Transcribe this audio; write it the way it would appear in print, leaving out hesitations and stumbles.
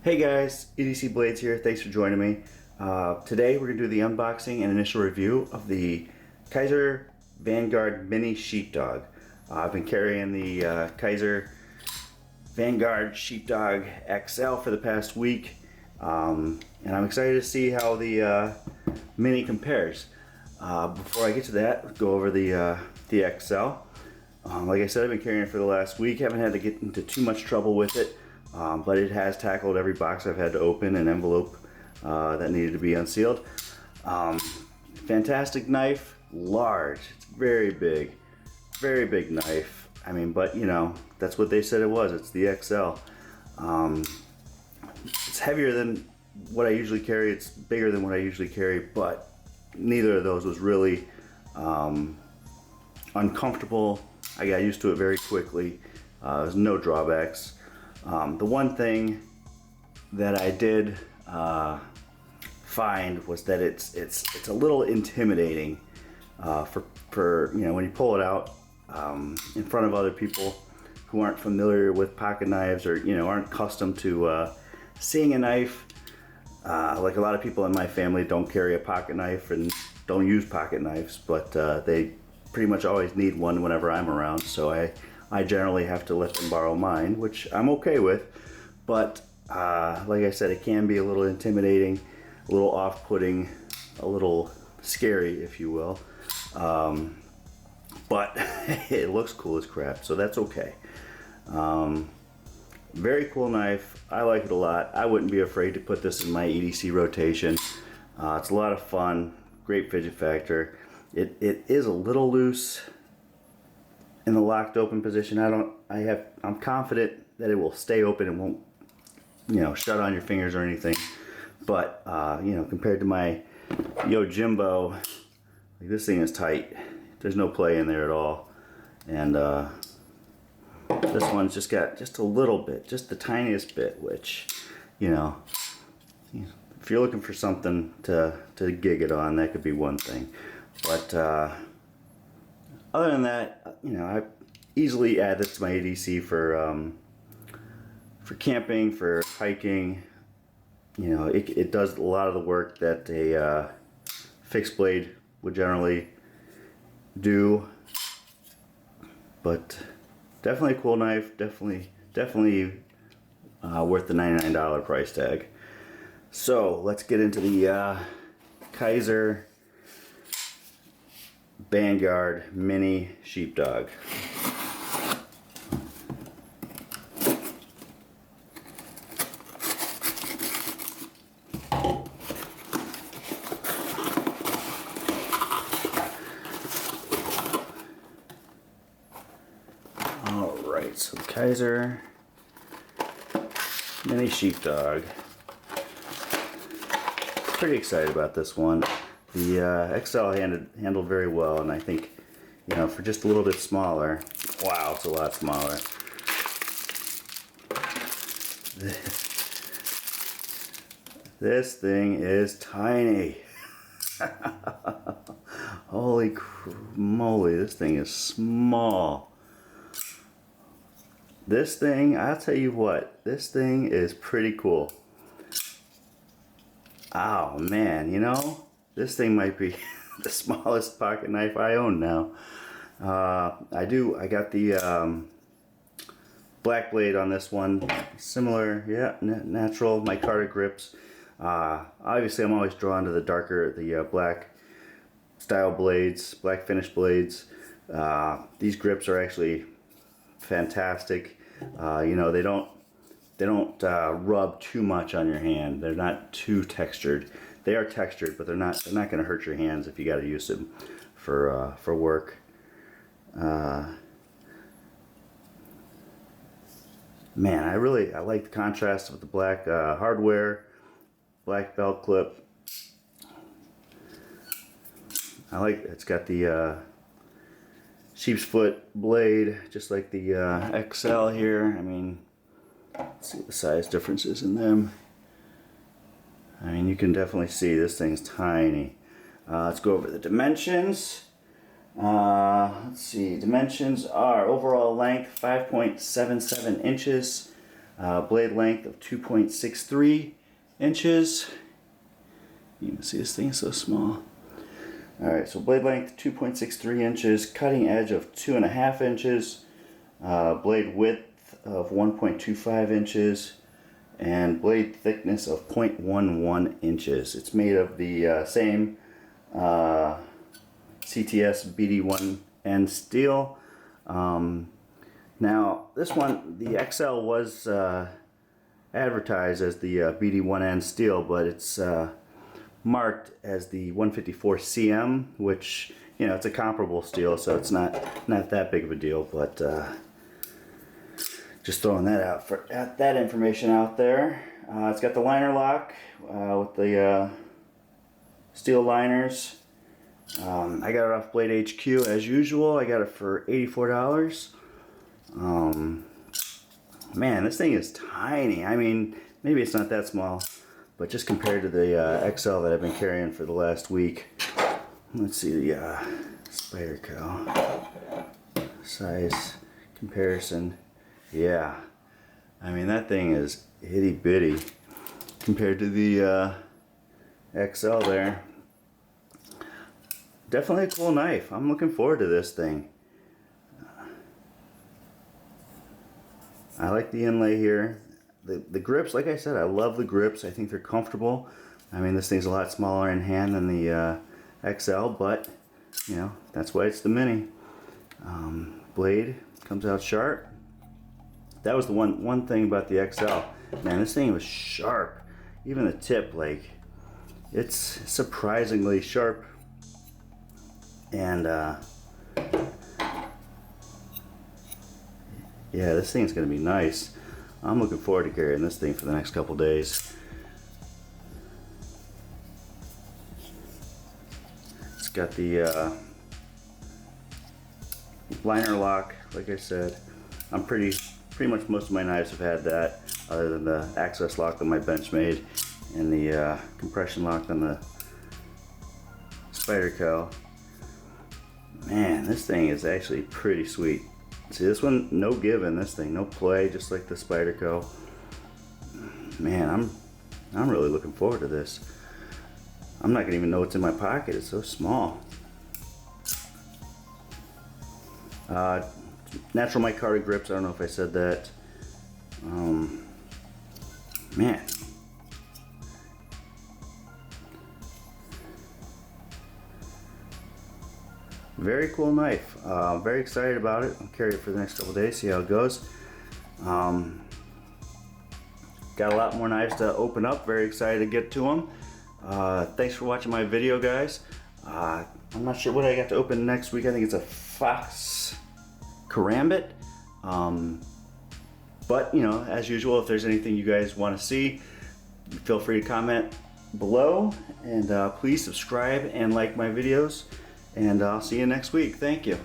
Hey guys, EDC Blades here. Thanks for joining me. Today we're going to do the unboxing and initial review of the Kizer Vanguard Mini Sheepdog. I've been carrying the Kizer Vanguard Sheepdog XL for the past week, and I'm excited to see how the Mini compares. Before I get to that, let's go over the XL. Like I said, I've been carrying it for the last week. Haven't had to get into too much trouble with it. But it has tackled every box I've had to open, an envelope that needed to be unsealed. Fantastic knife, large, it's very big knife. I mean, but you know, that's what they said it was, it's the XL. It's heavier than what I usually carry, it's bigger than what I usually carry, but neither of those was really uncomfortable. I got used to it very quickly. There's no drawbacks. The one thing that I did find was that it's a little intimidating for you know, when you pull it out in front of other people who aren't familiar with pocket knives, or you know, aren't accustomed to seeing a knife. Like a lot of people in my family don't carry a pocket knife and don't use pocket knives, but they pretty much always need one whenever I'm around, so I generally have to let them borrow mine, which I'm okay with, but like I said, it can be a little intimidating, a little off-putting, a little scary, if you will, but it looks cool as crap, so that's okay. Very cool knife. I like it a lot. I wouldn't be afraid to put this in my EDC rotation. It's a lot of fun, great fidget factor. It is a little loose in the locked open position. I'm confident that it will stay open and won't, you know, shut on your fingers or anything. But you know, compared to my Yojimbo, like, this thing is tight. There's no play in there at all. And this one's just got just a little bit, just the tiniest bit, which, you know, if you're looking for something to gig it on, that could be one thing. But other than that, you know, I easily add this to my EDC for camping, for hiking. You know, it does a lot of the work that a fixed blade would generally do. But definitely a cool knife. Definitely worth the $99 price tag. So let's get into the Kizer Vanguard Mini Sheepdog. Alright, so Kizer Mini Sheepdog. Pretty excited about this one. The XL handled very well, and I think, you know, for just a little bit smaller, wow, it's a lot smaller. This thing is tiny. Holy moly, this thing is small. This thing, I'll tell you what, this thing is pretty cool. Oh man, you know, this thing might be the smallest pocket knife I own now. I got the black blade on this one. Similar, yeah, natural, micarta grips. Obviously I'm always drawn to the darker, the black style blades, black finish blades. These grips are actually fantastic. You know, they don't rub too much on your hand. They're not too textured. They are textured, but they're not going to hurt your hands if you got to use them for work. Man, I like the contrast with the black hardware, black belt clip. I like it's got the sheep's foot blade, just like the XL here. I mean, let's see the size differences in them. I mean, you can definitely see this thing's tiny. Let's go over the dimensions. Let's see, dimensions are overall length 5.77 inches, blade length of 2.63 inches. You can see this thing is so small. Alright, so blade length 2.63 inches, cutting edge of 2.5 inches, blade width of 1.25 inches, and blade thickness of 0.11 inches. It's made of the same CTS BD1N steel. Now this one, the XL was advertised as the BD1N steel, but it's marked as the 154 CM, which, you know, it's a comparable steel, so it's not that big of a deal. But just throwing that out for that information out there. It's got the liner lock with the steel liners. I got it off Blade HQ as usual. I got it for $84. Man, this thing is tiny. I mean, maybe it's not that small, but just compared to the XL that I've been carrying for the last week. Let's see the Spyderco size comparison. Yeah, I mean, that thing is itty bitty compared to the XL there. Definitely a cool knife. I'm looking forward to this thing. I like the inlay here. The grips, like I said, I love the grips. I think they're comfortable. I mean, this thing's a lot smaller in hand than the XL, but, you know, that's why it's the Mini. Blade comes out sharp. That was the one thing about the XL. Man, this thing was sharp. Even the tip, like, it's surprisingly sharp. And, yeah, this thing's gonna be nice. I'm looking forward to carrying this thing for the next couple days. It's got the liner lock, like I said. I'm pretty much most of my knives have had that, other than the access lock that my Benchmade and the compression lock on the Spyderco. Man, this thing is actually pretty sweet. See, this one, no give in this thing, no play, just like the Spyderco. Man, I'm really looking forward to this. I'm not gonna even know what's in my pocket. It's so small. Natural micarta grips. I don't know if I said that. Man. Very cool knife. Very excited about it. I'll carry it for the next couple days, see how it goes. Got a lot more knives to open up. Very excited to get to them. Thanks for watching my video, guys. I'm not sure what I got to open next week. I think it's a Fox Karambit. But, you know, as usual, if there's anything you guys want to see, feel free to comment below. And please subscribe and like my videos. And I'll see you next week. Thank you.